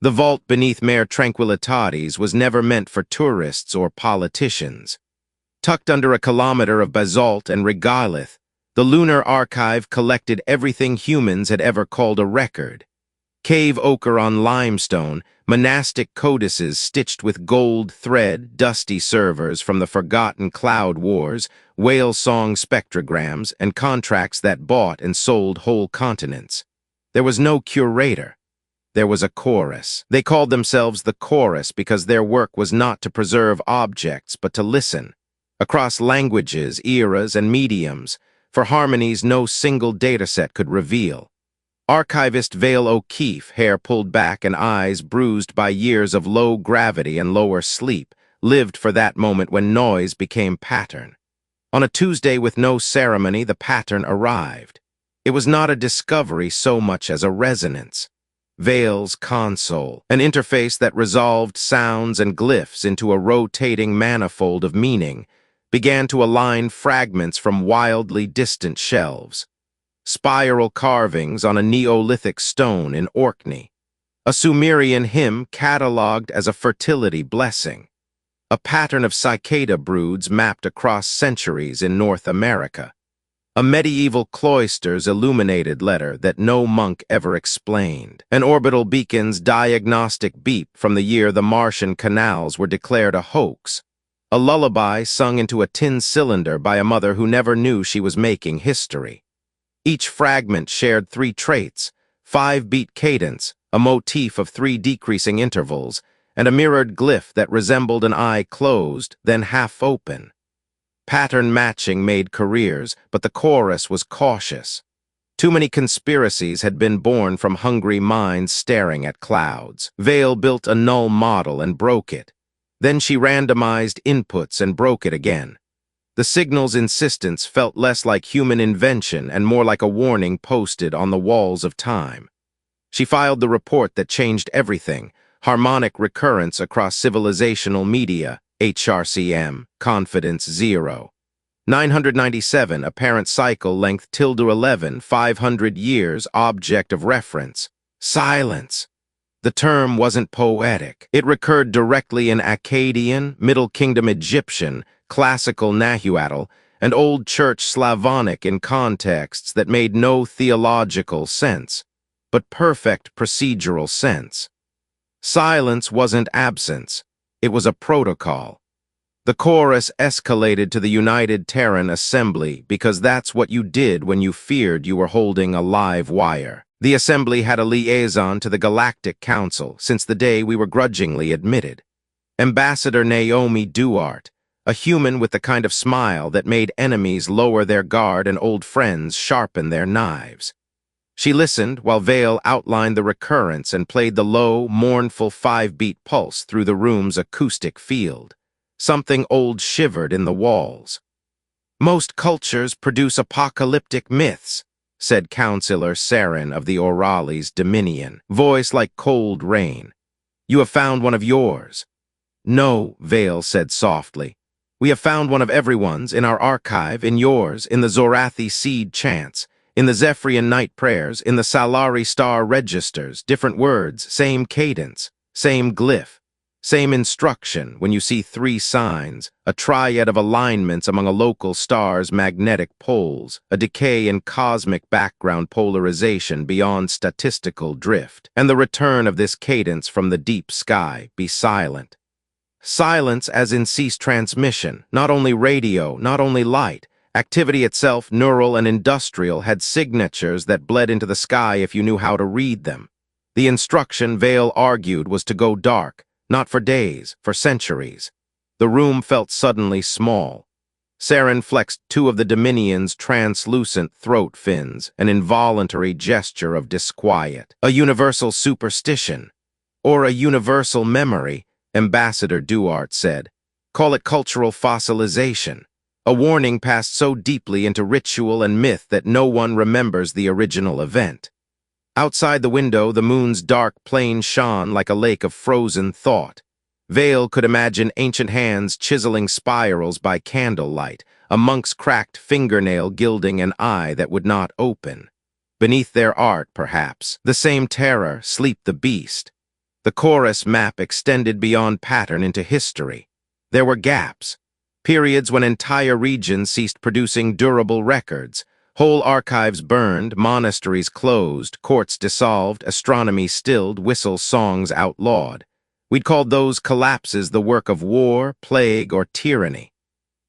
The vault beneath Mare Tranquillitatis was never meant for tourists or politicians. Tucked under a kilometer of basalt and regolith, the lunar archive collected everything humans had ever called a record. Cave ochre on limestone, monastic codices stitched with gold thread, dusty servers from the forgotten cloud wars, whale song spectrograms, and contracts that bought and sold whole continents. There was no curator. There was a chorus. They called themselves the chorus because their work was not to preserve objects, but to listen. Across languages, eras, and mediums, for harmonies no single dataset could reveal. Archivist Vale O'Keefe, hair pulled back and eyes bruised by years of low gravity and lower sleep, lived for that moment when noise became pattern. On a Tuesday with no ceremony, the pattern arrived. It was not a discovery so much as a resonance. Vale's console, an interface that resolved sounds and glyphs into a rotating manifold of meaning, began to align fragments from wildly distant shelves. Spiral carvings on a Neolithic stone in Orkney. A Sumerian hymn catalogued as a fertility blessing. A pattern of cicada broods mapped across centuries in North America. A medieval cloister's illuminated letter that no monk ever explained. An orbital beacon's diagnostic beep from the year the Martian canals were declared a hoax. A lullaby sung into a tin cylinder by a mother who never knew she was making history. Each fragment shared 3 traits: 5-beat cadence, a motif of 3 decreasing intervals, and a mirrored glyph that resembled an eye closed, then half open. Pattern matching made careers, but the chorus was cautious. Too many conspiracies had been born from hungry minds staring at clouds. Vale built a null model and broke it. Then she randomized inputs and broke it again. The signal's insistence felt less like human invention and more like a warning posted on the walls of time. She filed the report that changed everything: harmonic recurrence across civilizational media, HRCM, confidence 0. 997, apparent cycle length ~11, 500 years, object of reference. Silence. The term wasn't poetic. It recurred directly in Akkadian, Middle Kingdom Egyptian, classical Nahuatl, and Old Church Slavonic in contexts that made no theological sense, but perfect procedural sense. Silence wasn't absence. It was a protocol. The chorus escalated to the United Terran Assembly because that's what you did when you feared you were holding a live wire. The Assembly had a liaison to the Galactic Council since the day we were grudgingly admitted. Ambassador Naomi Duarte, a human with the kind of smile that made enemies lower their guard and old friends sharpen their knives. She listened while Vale outlined the recurrence and played the low, mournful 5-beat pulse through the room's acoustic field. Something old shivered in the walls. "Most cultures produce apocalyptic myths," said Counselor Saren of the Orales Dominion, voice like cold rain. "You have found one of yours." "No," Vale said softly. "We have found one of everyone's, in our archive, in yours, in the Zorathi seed chants, in the Zephyrian night prayers, in the Salari star registers, different words, same cadence, same glyph, same instruction when you see 3 signs, a triad of alignments among a local star's magnetic poles, a decay in cosmic background polarization beyond statistical drift, and the return of this cadence from the deep sky, be silent." Silence as in cease transmission, not only radio, not only light. Activity itself, neural and industrial, had signatures that bled into the sky if you knew how to read them. The instruction, Vale argued, was to go dark, not for days, for centuries. The room felt suddenly small. Saren flexed 2 of the Dominion's translucent throat fins, an involuntary gesture of disquiet. A universal superstition, or a universal memory, Ambassador Duarte said. Call it cultural fossilization. A warning passed so deeply into ritual and myth that no one remembers the original event. Outside the window, the moon's dark plane shone like a lake of frozen thought. Vale could imagine ancient hands chiseling spirals by candlelight, a monk's cracked fingernail gilding an eye that would not open. Beneath their art, perhaps, the same terror, Sleep the Beast. The chorus map extended beyond pattern into history. There were gaps, periods when entire regions ceased producing durable records. Whole archives burned, monasteries closed, courts dissolved, astronomy stilled, whistle songs outlawed. We'd called those collapses the work of war, plague, or tyranny.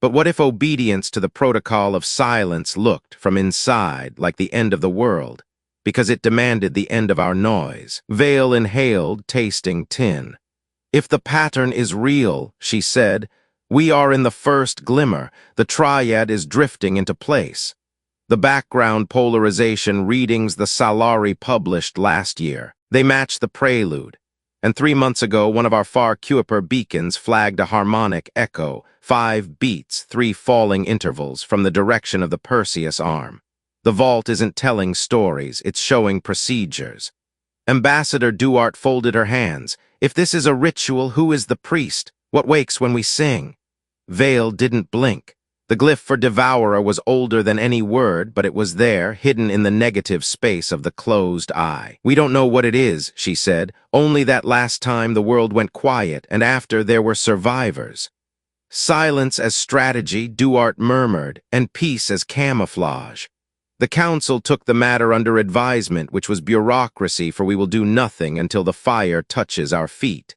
But what if obedience to the protocol of silence looked, from inside, like the end of the world, because it demanded the end of our noise? Vale inhaled, tasting tin. If the pattern is real, she said, we are in the first glimmer. The triad is drifting into place. The background polarization readings the Salari published last year. They match the prelude. And 3 months ago, one of our far Kuiper beacons flagged a harmonic echo, 5 beats, 3 falling intervals, from the direction of the Perseus arm. The vault isn't telling stories, it's showing procedures. Ambassador Duarte folded her hands. If this is a ritual, who is the priest? What wakes when we sing? Vale didn't blink. The glyph for devourer was older than any word, but it was there, hidden in the negative space of the closed eye. We don't know what it is, she said, only that last time the world went quiet, and after there were survivors. Silence as strategy, Duarte murmured, and peace as camouflage. The council took the matter under advisement, which was bureaucracy, for we will do nothing until the fire touches our feet.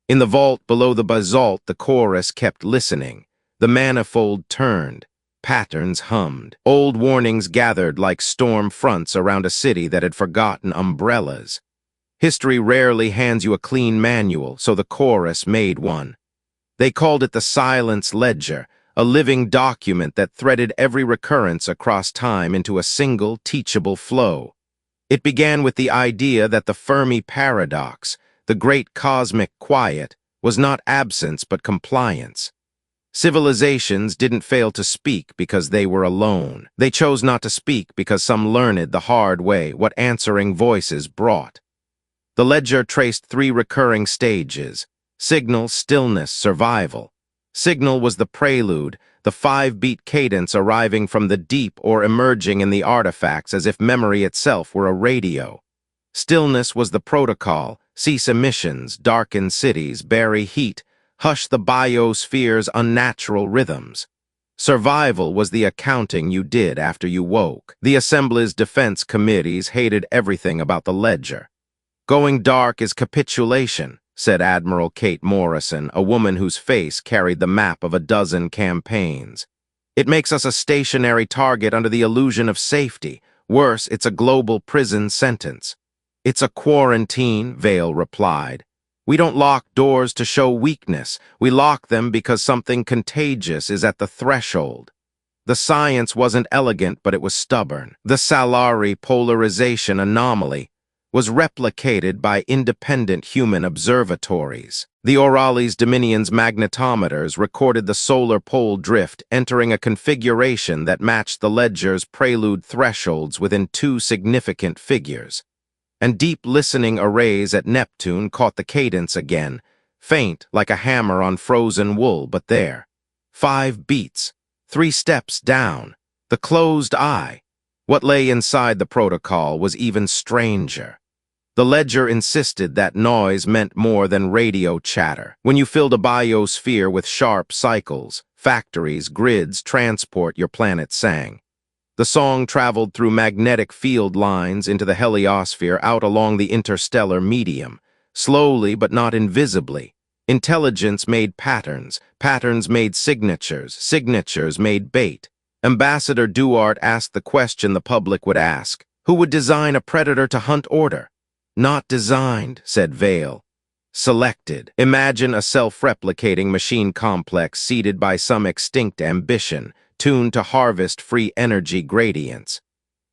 In the vault below the basalt, the chorus kept listening. The manifold turned. Patterns hummed. Old warnings gathered like storm fronts around a city that had forgotten umbrellas. History rarely hands you a clean manual, so the chorus made one. They called it the Silence Ledger, a living document that threaded every recurrence across time into a single, teachable flow. It began with the idea that the Fermi paradox, the great cosmic quiet, was not absence but compliance. Civilizations didn't fail to speak because they were alone. They chose not to speak because some learned the hard way what answering voices brought. The ledger traced 3 recurring stages: signal, stillness, survival. Signal was the prelude, the 5-beat cadence arriving from the deep or emerging in the artifacts as if memory itself were a radio. Stillness was the protocol: cease emissions, darken cities, bury heat, hush the biosphere's unnatural rhythms. Survival was the accounting you did after you woke. The Assembly's defense committees hated everything about the ledger. Going dark is capitulation, said Admiral Kate Morrison, a woman whose face carried the map of a dozen campaigns. It makes us a stationary target under the illusion of safety. Worse, it's a global prison sentence. It's a quarantine, Vale replied. We don't lock doors to show weakness. We lock them because something contagious is at the threshold. The science wasn't elegant, but it was stubborn. The Salari polarization anomaly was replicated by independent human observatories. The Orales Dominion's magnetometers recorded the solar pole drift entering a configuration that matched the ledger's prelude thresholds within 2 significant figures. And deep listening arrays at Neptune caught the cadence again, faint like a hammer on frozen wool, but there. 5 beats, 3 steps down, the closed eye. What lay inside the protocol was even stranger. The ledger insisted that noise meant more than radio chatter. When you filled a biosphere with sharp cycles, factories, grids, transport, your planet sang. The song traveled through magnetic field lines into the heliosphere out along the interstellar medium, slowly but not invisibly. Intelligence made patterns, patterns made signatures, signatures made bait. Ambassador Duarte asked the question the public would ask. Who would design a predator to hunt order? Not designed, said Vale. Selected. Imagine a self-replicating machine complex seeded by some extinct ambition, tuned to harvest free energy gradients.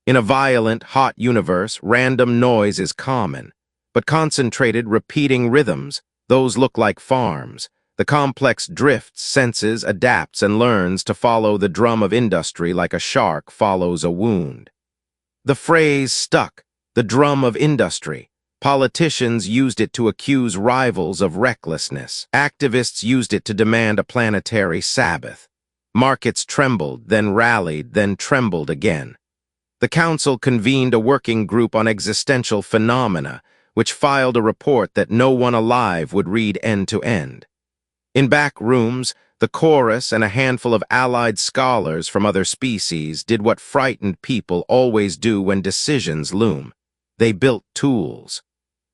In a violent, hot universe, random noise is common, but concentrated, repeating rhythms, those look like farms. The complex drifts, senses, adapts, and learns to follow the drum of industry like a shark follows a wound. The phrase stuck, the drum of industry. Politicians used it to accuse rivals of recklessness. Activists used it to demand a planetary Sabbath. Markets trembled, then rallied, then trembled again. The council convened a working group on existential phenomena, which filed a report that no one alive would read end to end. In back rooms, the chorus and a handful of allied scholars from other species did what frightened people always do when decisions loom. They built tools.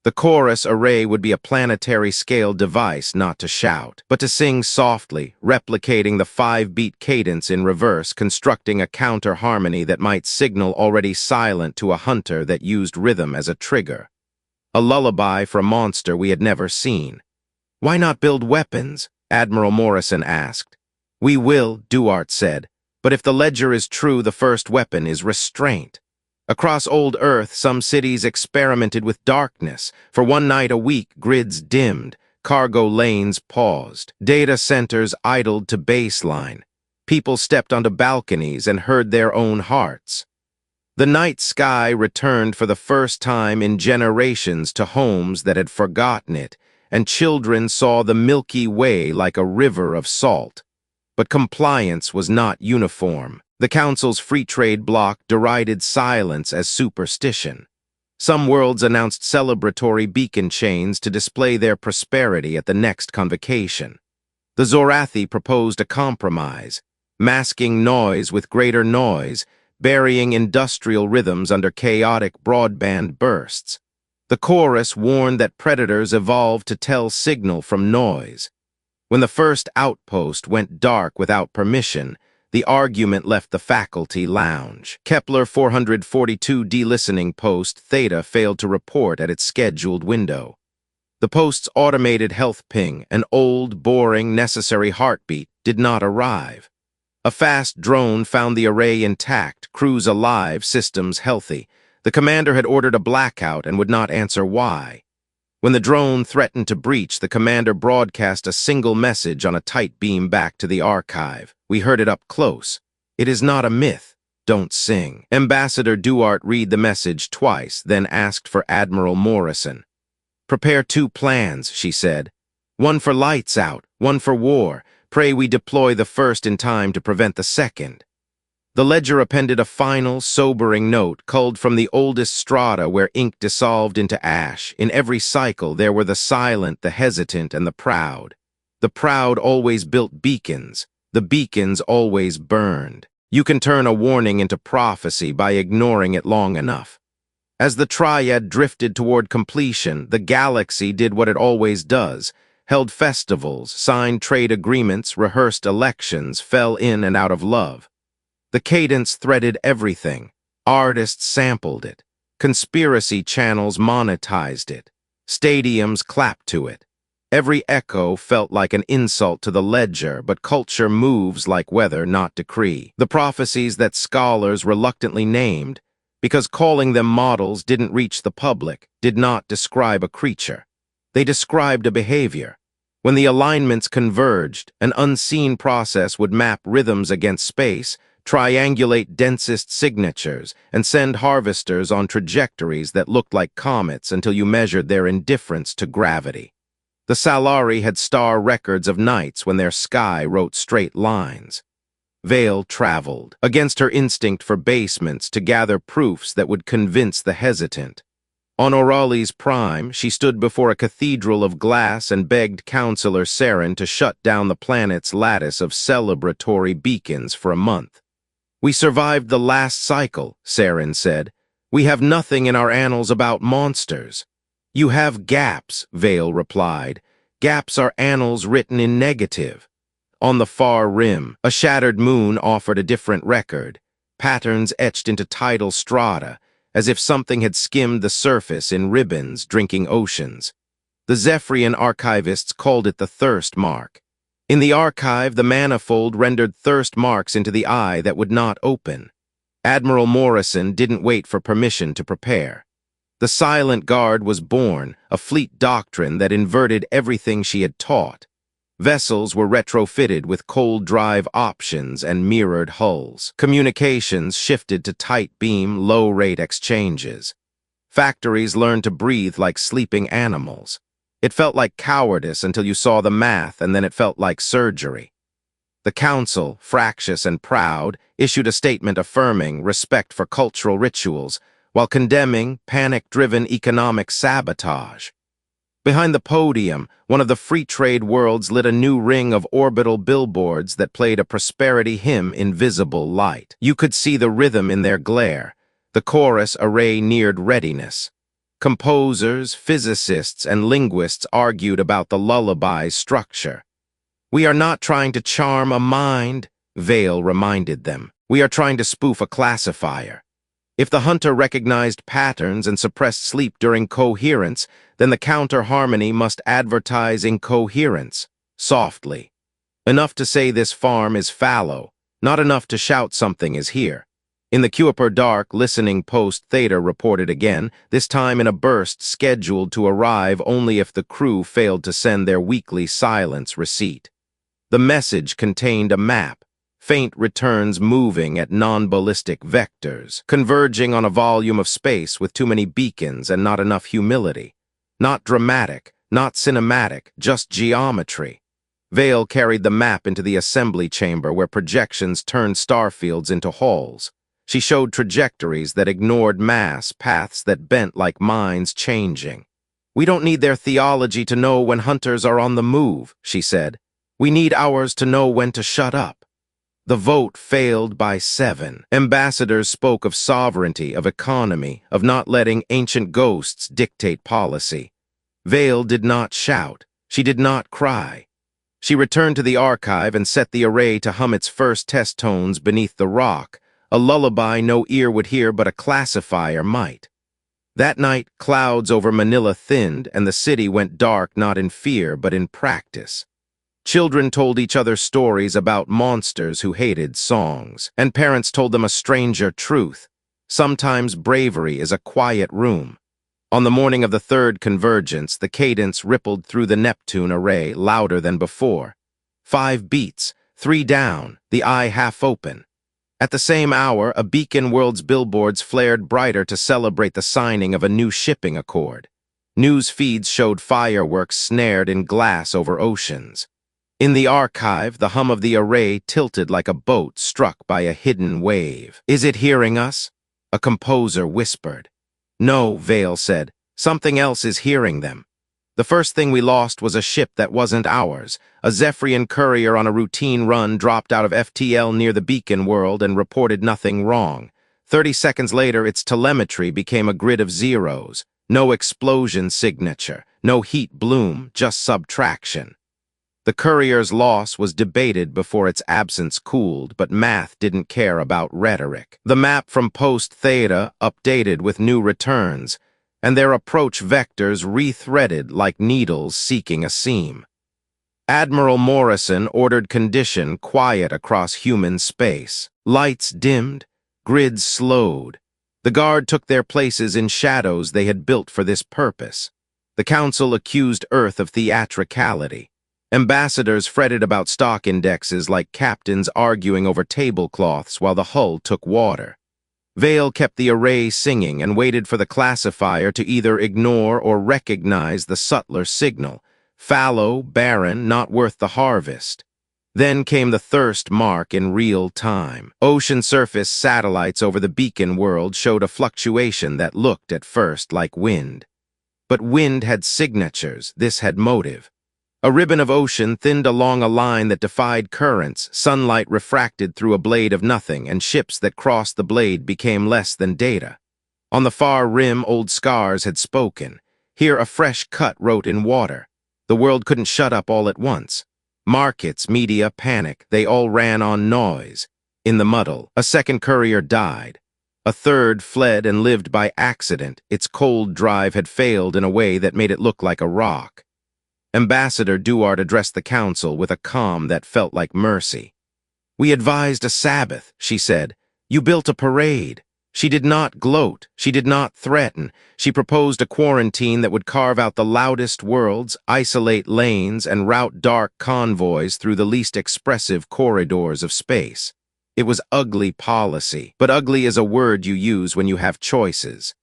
The chorus array would be a planetary-scale device not to shout, but to sing softly, replicating the 5-beat cadence in reverse, constructing a counter-harmony that might signal already silent to a hunter that used rhythm as a trigger. A lullaby for a monster we had never seen. "Why not build weapons?" Admiral Morrison asked. "We will," Duarte said, "but if the ledger is true, the first weapon is restraint." Across old Earth, some cities experimented with darkness. For one night a week, grids dimmed, cargo lanes paused, data centers idled to baseline. People stepped onto balconies and heard their own hearts. The night sky returned for the first time in generations to homes that had forgotten it, and children saw the Milky Way like a river of salt. But compliance was not uniform. The Council's free trade bloc derided silence as superstition. Some worlds announced celebratory beacon chains to display their prosperity at the next convocation. The Zorathi proposed a compromise, masking noise with greater noise, burying industrial rhythms under chaotic broadband bursts. The chorus warned that predators evolved to tell signal from noise. When the first outpost went dark without permission, the argument left the faculty lounge. Kepler 442 de-listening post Theta failed to report at its scheduled window. The post's automated health ping, an old, boring, necessary heartbeat, did not arrive. A fast drone found the array intact, crews alive, systems healthy. The commander had ordered a blackout and would not answer why. When the drone threatened to breach, the commander broadcast a single message on a tight beam back to the archive. We heard it up close. "It is not a myth. Don't sing." Ambassador Duarte read the message twice, then asked for Admiral Morrison. "Prepare 2 plans," she said. "One for lights out, one for war. Pray we deploy the first in time to prevent the second." The ledger appended a final, sobering note culled from the oldest strata where ink dissolved into ash. In every cycle there were the silent, the hesitant, and the proud. The proud always built beacons. The beacons always burned. You can turn a warning into prophecy by ignoring it long enough. As the triad drifted toward completion, the galaxy did what it always does, held festivals, signed trade agreements, rehearsed elections, fell in and out of love. The cadence threaded everything. Artists sampled it. Conspiracy channels monetized it. Stadiums clapped to it. Every echo felt like an insult to the ledger, but culture moves like weather, not decree. The prophecies that scholars reluctantly named, because calling them models didn't reach the public, did not describe a creature. They described a behavior. When the alignments converged, an unseen process would map rhythms against space, triangulate densest signatures, and send harvesters on trajectories that looked like comets until you measured their indifference to gravity. The Salari had star records of nights when their sky wrote straight lines. Vale traveled, against her instinct for basements, to gather proofs that would convince the hesitant. On Orali's prime, she stood before a cathedral of glass and begged Counselor Saren to shut down the planet's lattice of celebratory beacons for a month. "We survived the last cycle," Saren said. "We have nothing in our annals about monsters." "You have gaps," Vale replied. "Gaps are annals written in negative." On the far rim, a shattered moon offered a different record, patterns etched into tidal strata, as if something had skimmed the surface in ribbons, drinking oceans. The Zephyrian archivists called it the thirst mark. In the archive, the manifold rendered thirst marks into the eye that would not open. Admiral Morrison didn't wait for permission to prepare. The Silent Guard was born, a fleet doctrine that inverted everything she had taught. Vessels were retrofitted with cold drive options and mirrored hulls. Communications shifted to tight-beam, low-rate exchanges. Factories learned to breathe like sleeping animals. It felt like cowardice until you saw the math, and then it felt like surgery. The Council, fractious and proud, issued a statement affirming respect for cultural rituals, while condemning panic-driven economic sabotage. Behind the podium, one of the free trade worlds lit a new ring of orbital billboards that played a prosperity hymn in visible light. You could see the rhythm in their glare. The chorus array neared readiness. Composers, physicists, and linguists argued about the lullaby's structure. "We are not trying to charm a mind," Vale reminded them. "We are trying to spoof a classifier. If the hunter recognized patterns and suppressed sleep during coherence, then the counter-harmony must advertise incoherence, softly. Enough to say this farm is fallow, not enough to shout something is here." In the Kuiper dark, listening post Theta reported again, this time in a burst scheduled to arrive only if the crew failed to send their weekly silence receipt. The message contained a map, faint returns moving at non-ballistic vectors, converging on a volume of space with too many beacons and not enough humility. Not dramatic, not cinematic, just geometry. Vale carried the map into the assembly chamber where projections turned starfields into halls. She showed trajectories that ignored mass, paths that bent like minds changing. "We don't need their theology to know when hunters are on the move," she said. "We need ours to know when to shut up." The vote failed by 7. Ambassadors spoke of sovereignty, of economy, of not letting ancient ghosts dictate policy. Vale did not shout. She did not cry. She returned to the archive and set the array to hum its first test tones beneath the rock, a lullaby no ear would hear but a classifier might. That night, clouds over Manila thinned, and the city went dark not in fear but in practice. Children told each other stories about monsters who hated songs, and parents told them a stranger truth. Sometimes bravery is a quiet room. On the morning of the third convergence, the cadence rippled through the Neptune array louder than before. 5 beats, 3 down, the eye half open. At the same hour, a beacon world's billboards flared brighter to celebrate the signing of a new shipping accord. News feeds showed fireworks snared in glass over oceans. In the archive, the hum of the array tilted like a boat struck by a hidden wave. "Is it hearing us?" a composer whispered. "No," Vale said. "Something else is hearing them." The first thing we lost was a ship that wasn't ours. A Zephyrian courier on a routine run dropped out of FTL near the beacon world and reported nothing wrong. 30 seconds later, its telemetry became a grid of zeros. No explosion signature, no heat bloom, just subtraction. The courier's loss was debated before its absence cooled, but math didn't care about rhetoric. The map from post-Theta updated with new returns, and their approach vectors rethreaded like needles seeking a seam. Admiral Morrison ordered condition quiet across human space. Lights dimmed, grids slowed. The guard took their places in shadows they had built for this purpose. The Council accused Earth of theatricality. Ambassadors fretted about stock indexes like captains arguing over tablecloths while the hull took water. Vale kept the array singing and waited for the classifier to either ignore or recognize the subtler signal. Fallow, barren, not worth the harvest. Then came the thirst mark in real time. Ocean surface satellites over the beacon world showed a fluctuation that looked at first like wind. But wind had signatures, this had motive. A ribbon of ocean thinned along a line that defied currents, sunlight refracted through a blade of nothing, and ships that crossed the blade became less than data. On the far rim, old scars had spoken. Here a fresh cut wrote in water. The world couldn't shut up all at once. Markets, media, panic, they all ran on noise. In the muddle, a second courier died. A third fled and lived by accident. Its cold drive had failed in a way that made it look like a rock. Ambassador Duarte addressed the council with a calm that felt like mercy. "We advised a Sabbath," she said. "You built a parade." She did not gloat. She did not threaten. She proposed a quarantine that would carve out the loudest worlds, isolate lanes, and route dark convoys through the least expressive corridors of space. It was ugly policy, but ugly is a word you use when you have choices.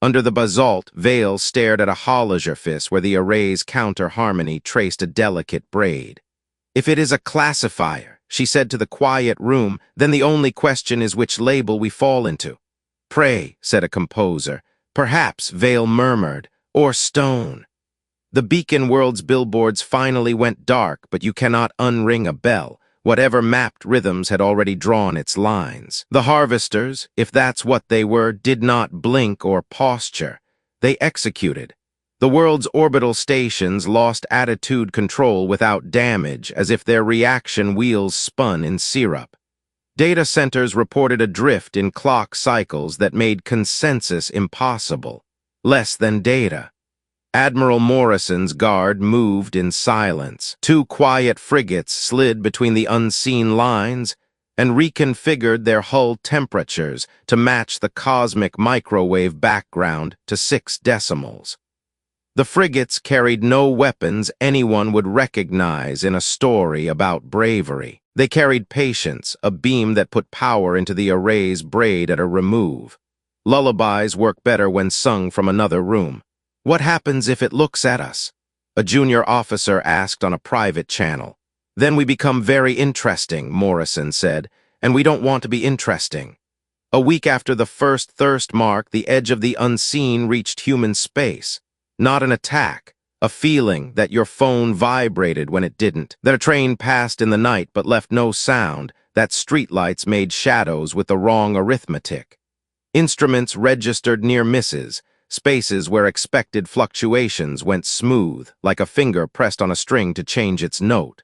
Under the basalt, Vale stared at a holograph where the array's counter-harmony traced a delicate braid. "If it is a classifier," she said to the quiet room, "then the only question is which label we fall into. Pray, said a composer. Perhaps, Vale murmured, or stone. The beacon world's billboards finally went dark, but you cannot unring a bell. Whatever mapped rhythms had already drawn its lines. The harvesters, if that's what they were, did not blink or posture. They executed. The world's orbital stations lost attitude control without damage, as if their reaction wheels spun in syrup. Data centers reported a drift in clock cycles that made consensus impossible. Less than data. Admiral Morrison's guard moved in silence. 2 quiet frigates slid between the unseen lines and reconfigured their hull temperatures to match the cosmic microwave background to 6 decimals. The frigates carried no weapons anyone would recognize in a story about bravery. They carried patience, a beam that put power into the array's braid at a remove. Lullabies work better when sung from another room. What happens if it looks at us? A junior officer asked on a private channel. Then we become very interesting, Morrison said, and we don't want to be interesting. A week after the first thirst mark, the edge of the unseen reached human space. Not an attack, a feeling that your phone vibrated when it didn't, that a train passed in the night but left no sound, that streetlights made shadows with the wrong arithmetic. Instruments registered near misses, spaces where expected fluctuations went smooth, like a finger pressed on a string to change its note.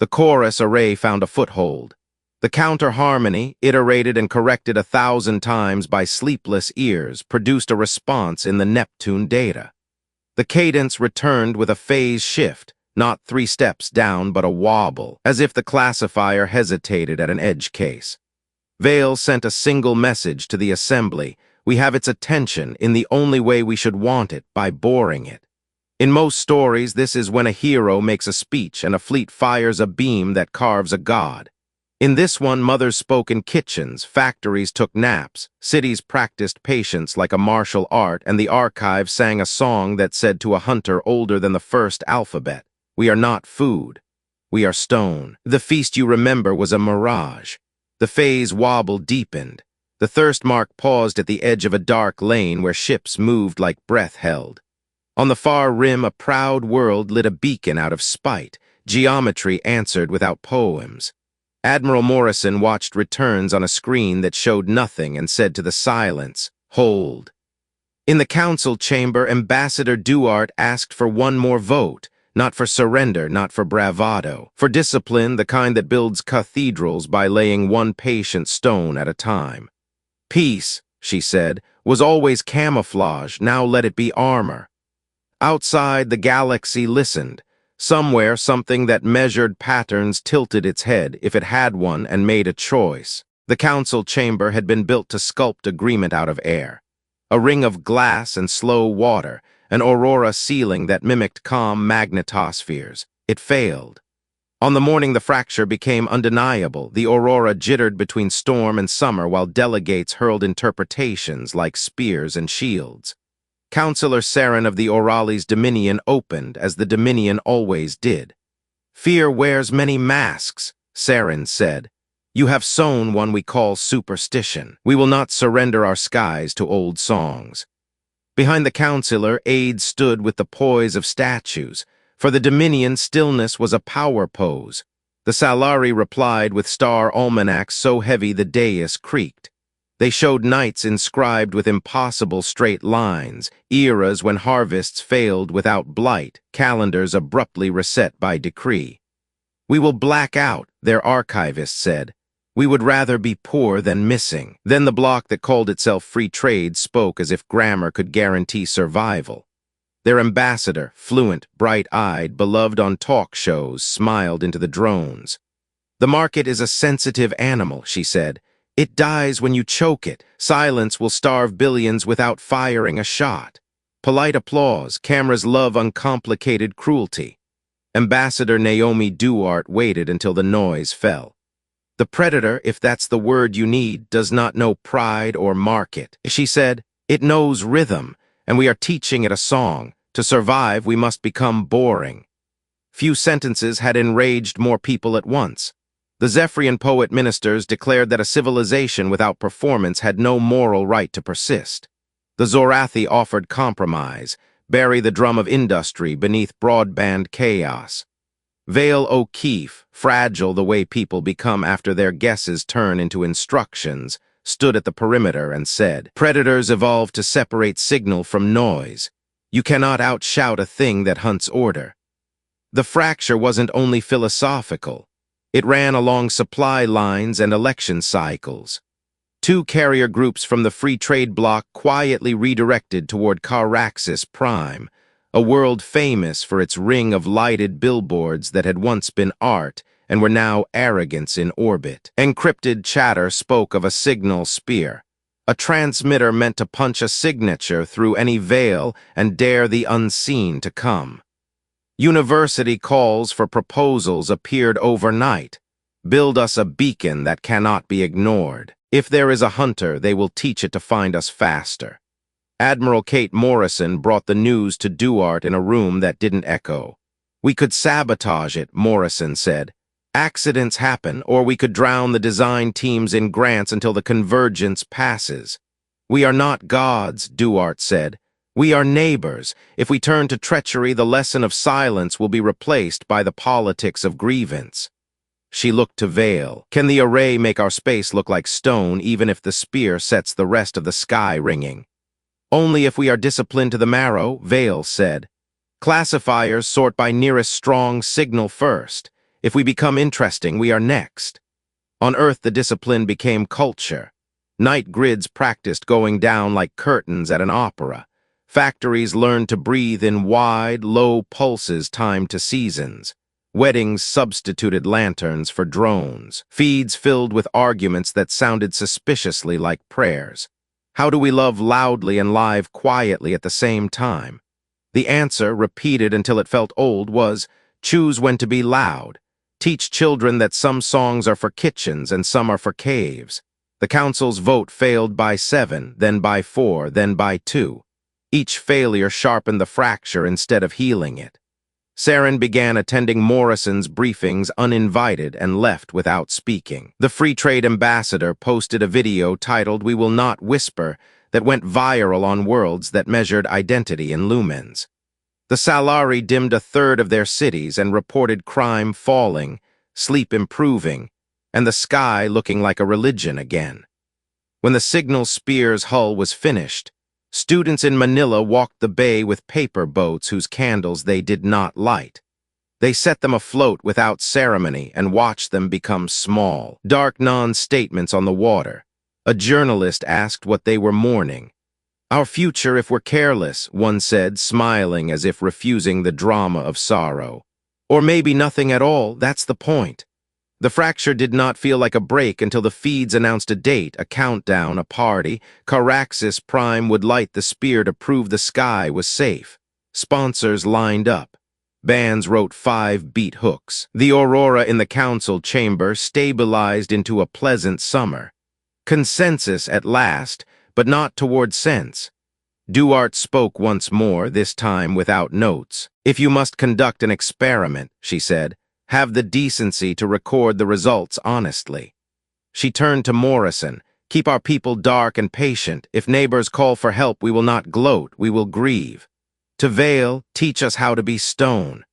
The chorus array found a foothold. The counter-harmony, iterated and corrected 1,000 times by sleepless ears, produced a response in the Neptune data. The cadence returned with a phase shift, not 3 steps down but a wobble, as if the classifier hesitated at an edge case. Vale sent a single message to the assembly. We have its attention in the only way we should want it, by boring it. In most stories, this is when a hero makes a speech and a fleet fires a beam that carves a god. In this one, mothers spoke in kitchens, factories took naps, cities practiced patience like a martial art, and the archive sang a song that said to a hunter older than the first alphabet, "We are not food. We are stone." The feast you remember was a mirage. The phase wobble deepened. The thirst mark paused at the edge of a dark lane where ships moved like breath held. On the far rim, a proud world lit a beacon out of spite. Geometry answered without poems. Admiral Morrison watched returns on a screen that showed nothing and said to the silence, "Hold." In the council chamber, Ambassador Duarte asked for one more vote, not for surrender, not for bravado, for discipline, the kind that builds cathedrals by laying one patient stone at a time. Peace, she said, was always camouflage, now let it be armor. Outside, the galaxy listened. Somewhere, something that measured patterns tilted its head, if it had one, and made a choice. The council chamber had been built to sculpt agreement out of air. A ring of glass and slow water, an aurora ceiling that mimicked calm magnetospheres. It failed. On the morning the fracture became undeniable, the aurora jittered between storm and summer while delegates hurled interpretations like spears and shields. Councillor Saren of the Orali's Dominion opened, as the Dominion always did. "Fear wears many masks," Saren said. "You have sown one we call superstition. We will not surrender our skies to old songs." Behind the councillor, aides stood with the poise of statues. For the Dominion, stillness was a power pose. The Salari replied with star almanacs so heavy the dais creaked. They showed nights inscribed with impossible straight lines, eras when harvests failed without blight, calendars abruptly reset by decree. "We will black out," their archivist said. "We would rather be poor than missing." Then the bloc that called itself Free Trade spoke as if grammar could guarantee survival. Their ambassador, fluent, bright-eyed, beloved on talk shows, smiled into the drones. "The market is a sensitive animal," she said. "It dies when you choke it. Silence will starve billions without firing a shot." Polite applause. Cameras love uncomplicated cruelty. Ambassador Naomi Duarte waited until the noise fell. "The predator, if that's the word you need, does not know pride or market," she said. "It knows rhythm, and we are teaching it a song. To survive, we must become boring." Few sentences had enraged more people at once. The Zephyrian poet ministers declared that a civilization without performance had no moral right to persist. The Zorathi offered compromise, bury the drum of industry beneath broadband chaos. Vale O'Keefe, fragile the way people become after their guesses turn into instructions, stood at the perimeter and said, "Predators evolved to separate signal from noise. You cannot outshout a thing that hunts order." The fracture wasn't only philosophical. It ran along supply lines and election cycles. Two carrier groups from the free trade bloc quietly redirected toward Caraxes Prime, a world famous for its ring of lighted billboards that had once been art and were now arrogance in orbit. Encrypted chatter spoke of a signal spear, a transmitter meant to punch a signature through any veil and dare the unseen to come. University calls for proposals appeared overnight. Build us a beacon that cannot be ignored. If there is a hunter, they will teach it to find us faster. Admiral Kate Morrison brought the news to Duarte in a room that didn't echo. "We could sabotage it," Morrison said. "Accidents happen, or we could drown the design teams in grants until the convergence passes." "We are not gods," Duarte said. "We are neighbors. If we turn to treachery, the lesson of silence will be replaced by the politics of grievance." She looked to Vale. "Can the array make our space look like stone even if the spear sets the rest of the sky ringing?" "Only if we are disciplined to the marrow," Vale said. "Classifiers sort by nearest strong signal first. If we become interesting, we are next." On Earth, the discipline became culture. Night grids practiced going down like curtains at an opera. Factories learned to breathe in wide, low pulses timed to seasons. Weddings substituted lanterns for drones. Feeds filled with arguments that sounded suspiciously like prayers. How do we love loudly and live quietly at the same time? The answer, repeated until it felt old, was, choose when to be loud. Teach children that some songs are for kitchens and some are for caves. The council's vote failed by 7, then by 4, then by 2. Each failure sharpened the fracture instead of healing it. Saren began attending Morrison's briefings uninvited and left without speaking. The Free Trade Ambassador posted a video titled "We Will Not Whisper" that went viral on worlds that measured identity in lumens. The Salari dimmed a third of their cities and reported crime falling, sleep improving, and the sky looking like a religion again. When the signal spear's hull was finished, students in Manila walked the bay with paper boats whose candles they did not light. They set them afloat without ceremony and watched them become small, dark non-statements on the water. A journalist asked what they were mourning. "Our future if we're careless," one said, smiling as if refusing the drama of sorrow. "Or maybe nothing at all, that's the point." The fracture did not feel like a break until the feeds announced a date, a countdown, a party. Caraxes Prime would light the spear to prove the sky was safe. Sponsors lined up. Bands wrote 5-beat hooks. The aurora in the council chamber stabilized into a pleasant summer. Consensus at last, but not toward sense. Duarte spoke once more, this time without notes. "If you must conduct an experiment," she said, "have the decency to record the results honestly." She turned to Morrison. "Keep our people dark and patient. If neighbors call for help, we will not gloat, we will grieve." To Vale, "Teach us how to be stone."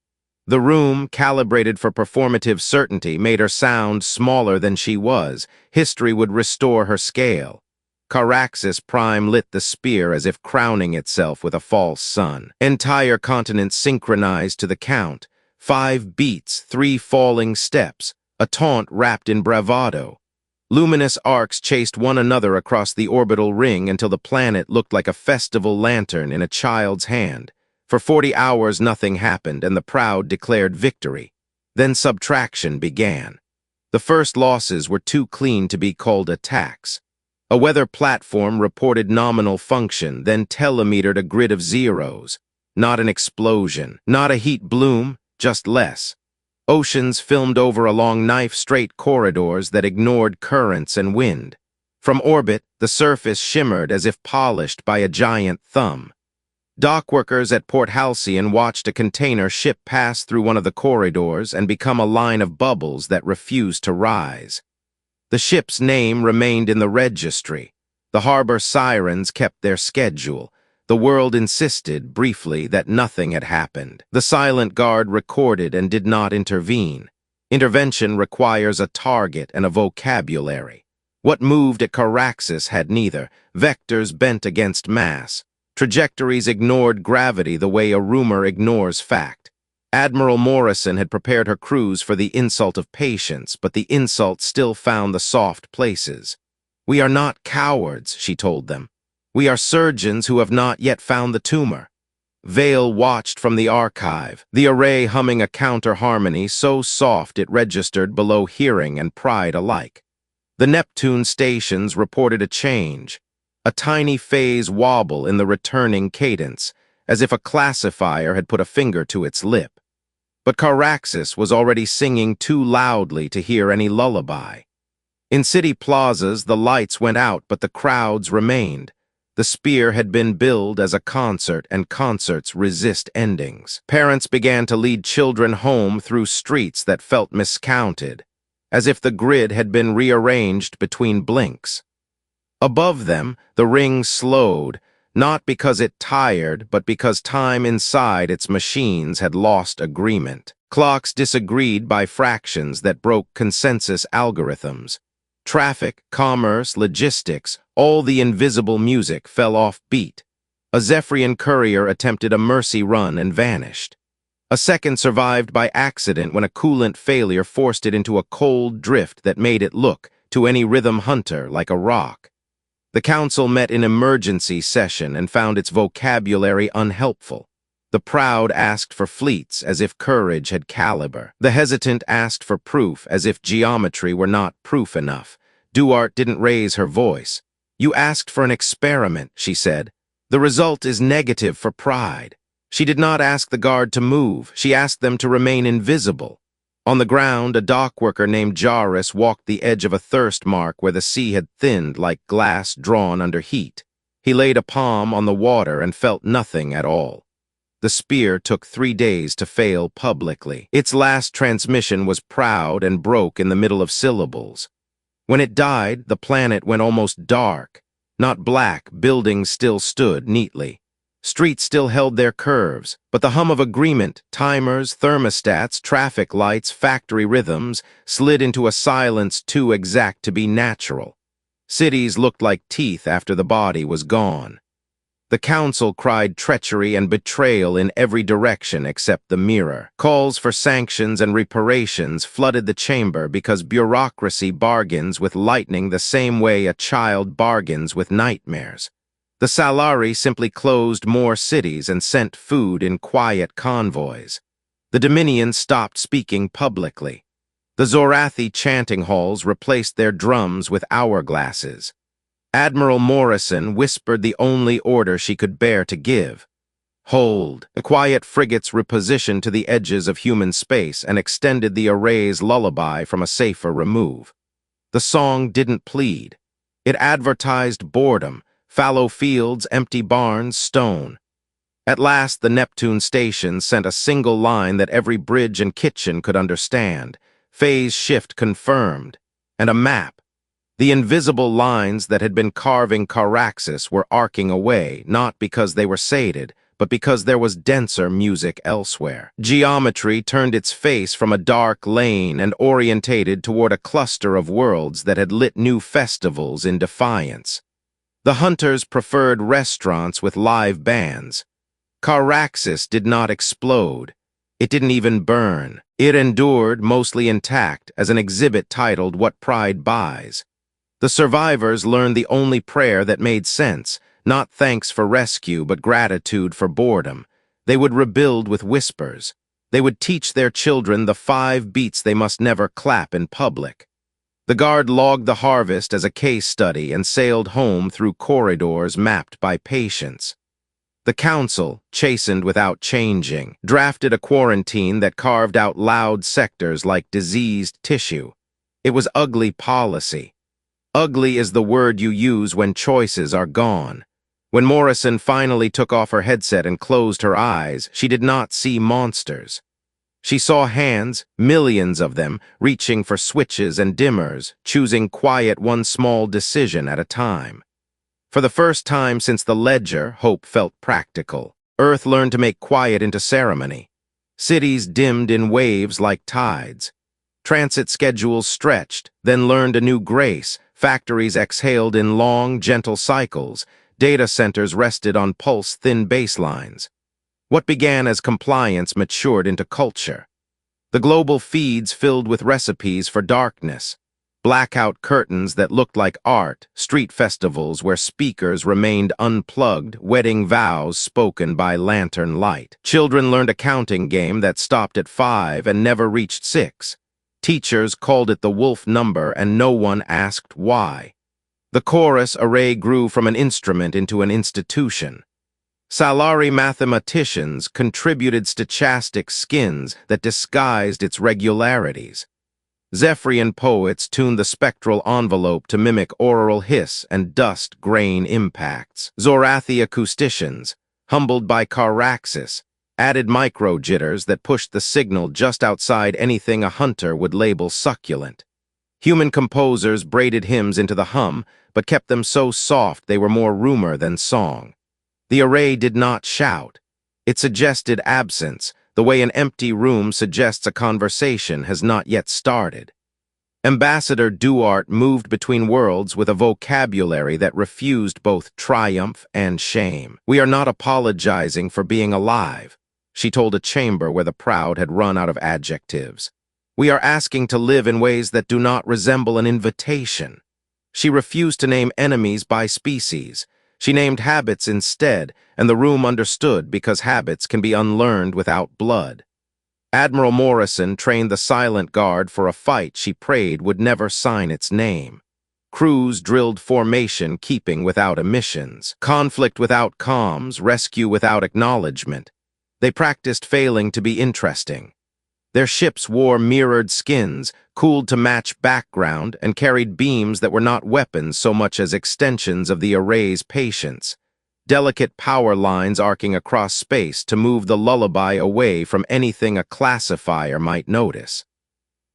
The room, calibrated for performative certainty, made her sound smaller than she was. History would restore her scale. Caraxes Prime lit the spear as if crowning itself with a false sun. Entire continents synchronized to the count. 5 beats, 3 falling steps, a taunt wrapped in bravado. Luminous arcs chased one another across the orbital ring until the planet looked like a festival lantern in a child's hand. For 40 hours nothing happened, and the proud declared victory. Then subtraction began. The first losses were too clean to be called attacks. A weather platform reported nominal function, then telemetered a grid of zeros. Not an explosion, not a heat bloom, just less. Oceans filmed over along knife-straight corridors that ignored currents and wind. From orbit, the surface shimmered as if polished by a giant thumb. Dock workers at Port Halcyon watched a container ship pass through one of the corridors and become a line of bubbles that refused to rise. The ship's name remained in the registry. The harbor sirens kept their schedule. The world insisted, briefly, that nothing had happened. The silent guard recorded and did not intervene. Intervention requires a target and a vocabulary. What moved at Caraxes had neither. Vectors bent against mass. Trajectories ignored gravity the way a rumor ignores fact. Admiral Morrison had prepared her crews for the insult of patience, but the insult still found the soft places. "We are not cowards," she told them. "We are surgeons who have not yet found the tumor." Vale watched from the archive, the array humming a counter-harmony so soft it registered below hearing and pride alike. The Neptune stations reported a change, a tiny phase wobble in the returning cadence, as if a classifier had put a finger to its lip. But Caraxes was already singing too loudly to hear any lullaby. In city plazas, the lights went out, but the crowds remained. The spear had been billed as a concert, and concerts resist endings. Parents began to lead children home through streets that felt miscounted, as if the grid had been rearranged between blinks. Above them, the ring slowed, not because it tired, but because time inside its machines had lost agreement. Clocks disagreed by fractions that broke consensus algorithms. Traffic, commerce, logistics, all the invisible music fell off beat. A Zephyrian courier attempted a mercy run and vanished. A second survived by accident when a coolant failure forced it into a cold drift that made it look, to any rhythm hunter, like a rock. The council met in emergency session and found its vocabulary unhelpful. The proud asked for fleets as if courage had caliber. The hesitant asked for proof as if geometry were not proof enough. Duarte didn't raise her voice. "You asked for an experiment," she said. "The result is negative for pride." She did not ask the guard to move. She asked them to remain invisible. On the ground, a dock worker named Jarrus walked the edge of a thirst mark where the sea had thinned like glass drawn under heat. He laid a palm on the water and felt nothing at all. The spear took 3 days to fail publicly. Its last transmission was proud and broke in the middle of syllables. When it died, the planet went almost dark. Not black, buildings still stood neatly. Streets still held their curves, but the hum of agreement, timers, thermostats, traffic lights, factory rhythms, slid into a silence too exact to be natural. Cities looked like teeth after the body was gone. The council cried treachery and betrayal in every direction except the mirror. Calls for sanctions and reparations flooded the chamber because bureaucracy bargains with lightning the same way a child bargains with nightmares. The Salari simply closed more cities and sent food in quiet convoys. The Dominion stopped speaking publicly. The Zorathi chanting halls replaced their drums with hourglasses. Admiral Morrison whispered the only order she could bear to give. "Hold." The quiet frigates repositioned to the edges of human space and extended the array's lullaby from a safer remove. The song didn't plead. It advertised boredom. Fallow fields, empty barns, stone. At last, the Neptune station sent a single line that every bridge and kitchen could understand. Phase shift confirmed. And a map. The invisible lines that had been carving Caraxes were arcing away, not because they were sated, but because there was denser music elsewhere. Geometry turned its face from a dark lane and orientated toward a cluster of worlds that had lit new festivals in defiance. The hunters preferred restaurants with live bands. Caraxes did not explode. It didn't even burn. It endured, mostly intact, as an exhibit titled What Pride Buys. The survivors learned the only prayer that made sense, not thanks for rescue, but gratitude for boredom. They would rebuild with whispers. They would teach their children the 5 beats they must never clap in public. The guard logged the harvest as a case study and sailed home through corridors mapped by patience. The council, chastened without changing, drafted a quarantine that carved out loud sectors like diseased tissue. It was ugly policy. Ugly is the word you use when choices are gone. When Morrison finally took off her headset and closed her eyes, she did not see monsters. She saw hands, millions of them, reaching for switches and dimmers, choosing quiet one small decision at a time. For the first time since the ledger, Hope felt practical. Earth learned to make quiet into ceremony. Cities dimmed in waves like tides. Transit schedules stretched, then learned a new grace. Factories exhaled in long, gentle cycles. Data centers rested on pulse-thin baselines. What began as compliance matured into culture. The global feeds filled with recipes for darkness. Blackout curtains that looked like art, street festivals where speakers remained unplugged, wedding vows spoken by lantern light. Children learned a counting game that stopped at 5 and never reached 6. Teachers called it the wolf number and no one asked why. The chorus array grew from an instrument into an institution. Salari mathematicians contributed stochastic skins that disguised its regularities. Zephyrian poets tuned the spectral envelope to mimic auroral hiss and dust grain impacts. Zorathi acousticians, humbled by Caraxes, added micro-jitters that pushed the signal just outside anything a hunter would label succulent. Human composers braided hymns into the hum, but kept them so soft they were more rumor than song. The array did not shout. It suggested absence, the way an empty room suggests a conversation has not yet started. Ambassador Duarte moved between worlds with a vocabulary that refused both triumph and shame. "We are not apologizing for being alive," she told a chamber where the proud had run out of adjectives. "We are asking to live in ways that do not resemble an invitation." She refused to name enemies by species. She named habits instead, and the room understood because habits can be unlearned without blood. Admiral Morrison trained the silent guard for a fight she prayed would never sign its name. Crews drilled formation keeping without emissions, conflict without comms, rescue without acknowledgement. They practiced failing to be interesting. Their ships wore mirrored skins, cooled to match background, and carried beams that were not weapons so much as extensions of the array's patience. Delicate power lines arcing across space to move the lullaby away from anything a classifier might notice.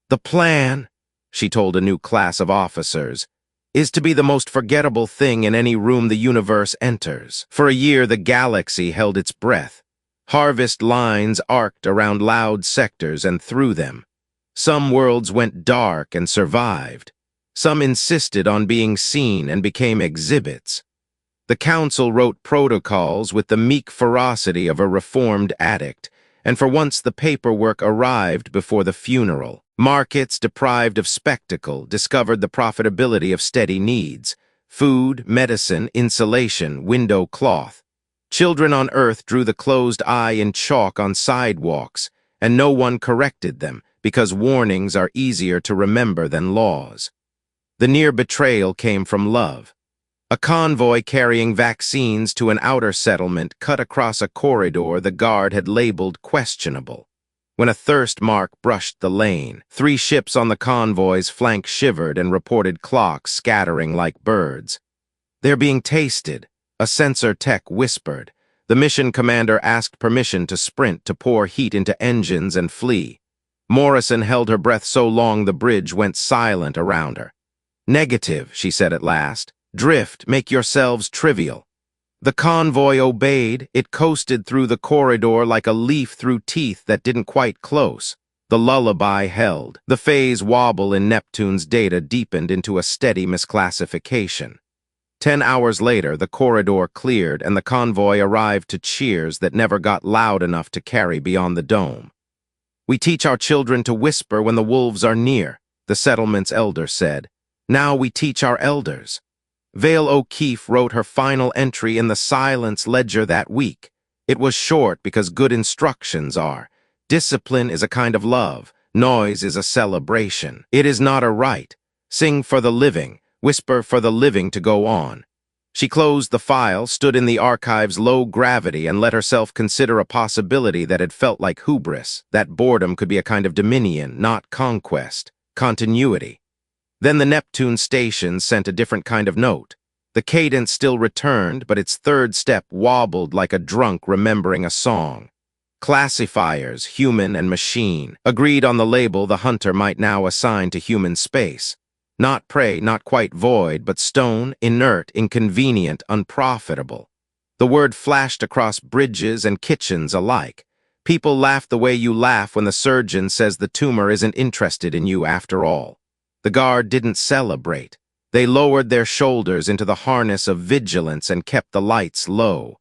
"The plan," she told a new class of officers, "is to be the most forgettable thing in any room the universe enters." For a year, the galaxy held its breath. Harvest lines arced around loud sectors and through them. Some worlds went dark and survived. Some insisted on being seen and became exhibits. The council wrote protocols with the meek ferocity of a reformed addict, and for once the paperwork arrived before the funeral. Markets, deprived of spectacle, discovered the profitability of steady needs: food, medicine, insulation, window cloth. Children on Earth drew the closed eye in chalk on sidewalks, and no one corrected them, because warnings are easier to remember than laws. The near betrayal came from love. A convoy carrying vaccines to an outer settlement cut across a corridor the guard had labeled questionable. When a thirst mark brushed the lane, 3 ships on the convoy's flank shivered and reported clocks scattering like birds. "They're being tasted," a sensor tech whispered. The mission commander asked permission to sprint to pour heat into engines and flee. Morrison held her breath so long the bridge went silent around her. "Negative," she said at last. "Drift, make yourselves trivial." The convoy obeyed. It coasted through the corridor like a leaf through teeth that didn't quite close. The lullaby held. The phase wobble in Neptune's data deepened into a steady misclassification. 10 hours later, the corridor cleared and the convoy arrived to cheers that never got loud enough to carry beyond the dome. "We teach our children to whisper when the wolves are near," the settlement's elder said. "Now we teach our elders." Vale O'Keefe wrote her final entry in the silence ledger that week. It was short because good instructions are. Discipline is a kind of love. Noise is a celebration. It is not a right. Sing for the living. Whisper for the living to go on. She closed the file, stood in the archive's low gravity, and let herself consider a possibility that had felt like hubris, that boredom could be a kind of dominion, not conquest, continuity. Then the Neptune station sent a different kind of note. The cadence still returned, but its third step wobbled like a drunk remembering a song. Classifiers, human and machine, agreed on the label the hunter might now assign to human space. Not prey, not quite void, but stone, inert, inconvenient, unprofitable. The word flashed across bridges and kitchens alike. People laugh the way you laugh when the surgeon says the tumor isn't interested in you after all. The guard didn't celebrate. They lowered their shoulders into the harness of vigilance and kept the lights low.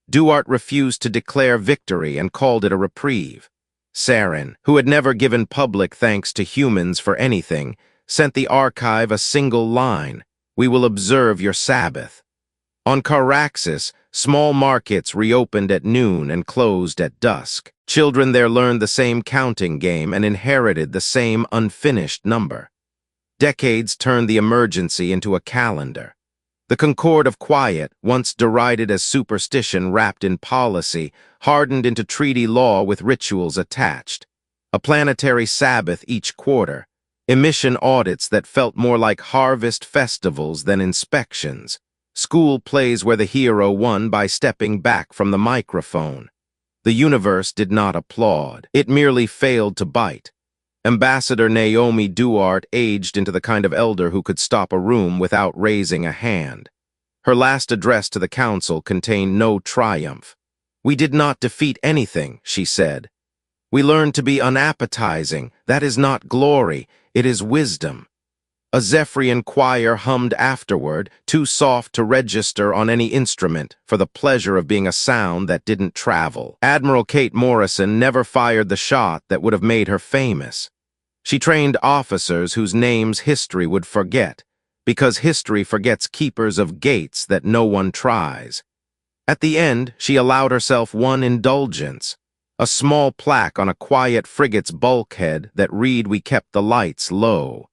Duarte refused to declare victory and called it a reprieve. Saren, who had never given public thanks to humans for anything, sent the archive a single line: "We will observe your Sabbath." On Caraxes, small markets reopened at noon and closed at dusk. Children there learned the same counting game and inherited the same unfinished number. Decades turned the emergency into a calendar. The Concord of Quiet, once derided as superstition wrapped in policy, hardened into treaty law with rituals attached. A planetary Sabbath each quarter. Emission audits that felt more like harvest festivals than inspections. School plays where the hero won by stepping back from the microphone. The universe did not applaud. It merely failed to bite. Ambassador Naomi Duarte aged into the kind of elder who could stop a room without raising a hand. Her last address to the council contained no triumph. "We did not defeat anything," she said. "We learned to be unappetizing. That is not glory, it is wisdom." A Zephyrian choir hummed afterward, too soft to register on any instrument, for the pleasure of being a sound that didn't travel. Admiral Kate Morrison never fired the shot that would have made her famous. She trained officers whose names history would forget, because history forgets keepers of gates that no one tries. At the end, she allowed herself one indulgence: a small plaque on a quiet frigate's bulkhead that read, "We kept the lights low."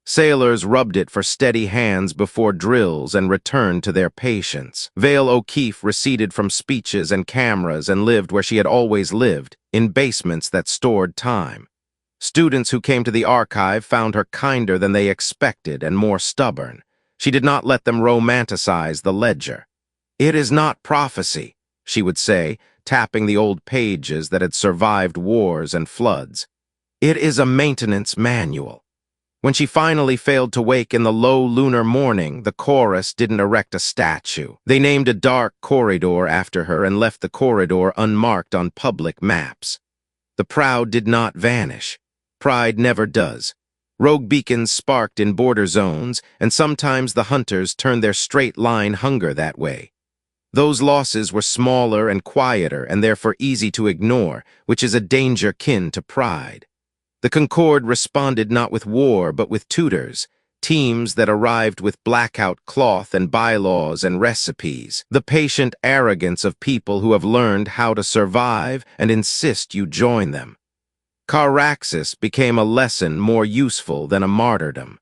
Sailors rubbed it for steady hands before drills and returned to their patients. Vale O'Keefe receded from speeches and cameras and lived where she had always lived, in basements that stored time. Students who came to the archive found her kinder than they expected and more stubborn. She did not let them romanticize the ledger. "It is not prophecy," she would say, tapping the old pages that had survived wars and floods. "It is a maintenance manual." When she finally failed to wake in the low lunar morning, the chorus didn't erect a statue. They named a dark corridor after her and left the corridor unmarked on public maps. The proud did not vanish. Pride never does. Rogue beacons sparked in border zones, and sometimes the hunters turned their straight-line hunger that way. Those losses were smaller and quieter and therefore easy to ignore, which is a danger kin to pride. The Concord responded not with war but with tutors, teams that arrived with blackout cloth and bylaws and recipes, the patient arrogance of people who have learned how to survive and insist you join them. Caraxes became a lesson more useful than a martyrdom.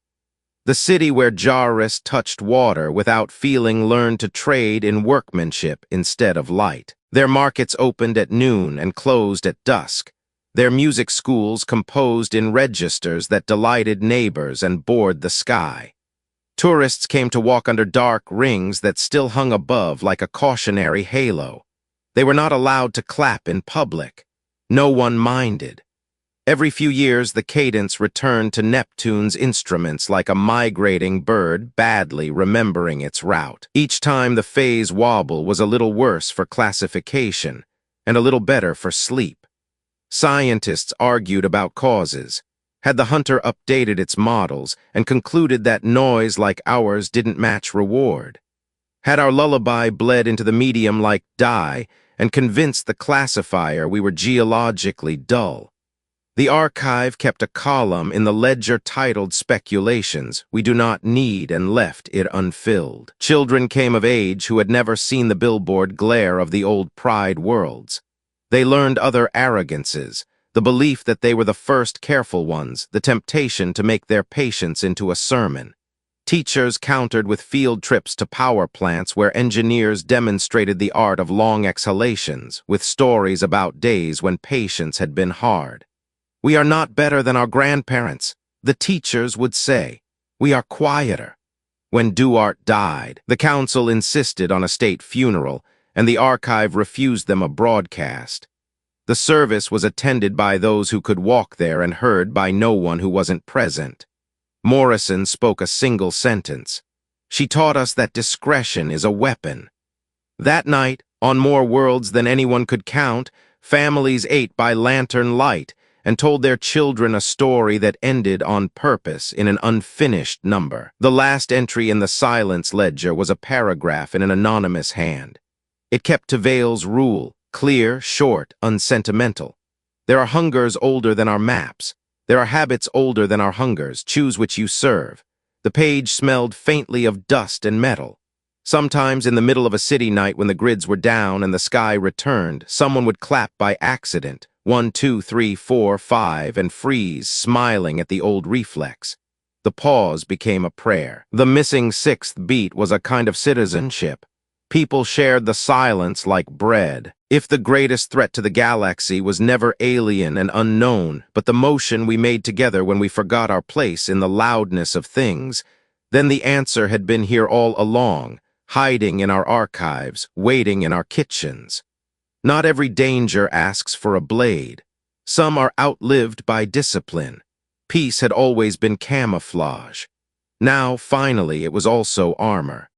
The city where Jarrus touched water without feeling learned to trade in workmanship instead of light. Their markets opened at noon and closed at dusk. Their music schools composed in registers that delighted neighbors and bored the sky. Tourists came to walk under dark rings that still hung above like a cautionary halo. They were not allowed to clap in public. No one minded. Every few years, the cadence returned to Neptune's instruments like a migrating bird badly remembering its route. Each time the phase wobble was a little worse for classification and a little better for sleep. Scientists argued about causes. Had the hunter updated its models and concluded that noise like ours didn't match reward? Had our lullaby bled into the medium like dye and convinced the classifier we were geologically dull? The archive kept a column in the ledger titled Speculations We Do Not Need and left it unfilled. Children came of age who had never seen the billboard glare of the old pride worlds. They learned other arrogances, the belief that they were the first careful ones, the temptation to make their patience into a sermon. Teachers countered with field trips to power plants where engineers demonstrated the art of long exhalations, with stories about days when patience had been hard. "We are not better than our grandparents," the teachers would say. "We are quieter." When Duarte died, the council insisted on a state funeral, and the archive refused them a broadcast. The service was attended by those who could walk there and heard by no one who wasn't present. Morrison spoke a single sentence. She taught us that discretion is a weapon. That night, on more worlds than anyone could count, families ate by lantern light and told their children a story that ended on purpose in an unfinished number. The last entry in the silence ledger was a paragraph in an anonymous hand. It kept to Vale's rule, clear, short, unsentimental. There are hungers older than our maps. There are habits older than our hungers. Choose which you serve. The page smelled faintly of dust and metal. Sometimes in the middle of a city night when the grids were down and the sky returned, someone would clap by accident, 1, 2, 3, 4, 5, and freeze, smiling at the old reflex. The pause became a prayer. The missing sixth beat was a kind of citizenship. People shared the silence like bread. If the greatest threat to the galaxy was never alien and unknown, but the motion we made together when we forgot our place in the loudness of things, then the answer had been here all along, hiding in our archives, waiting in our kitchens. Not every danger asks for a blade. Some are outlived by discipline. Peace had always been camouflage. Now, finally, it was also armor.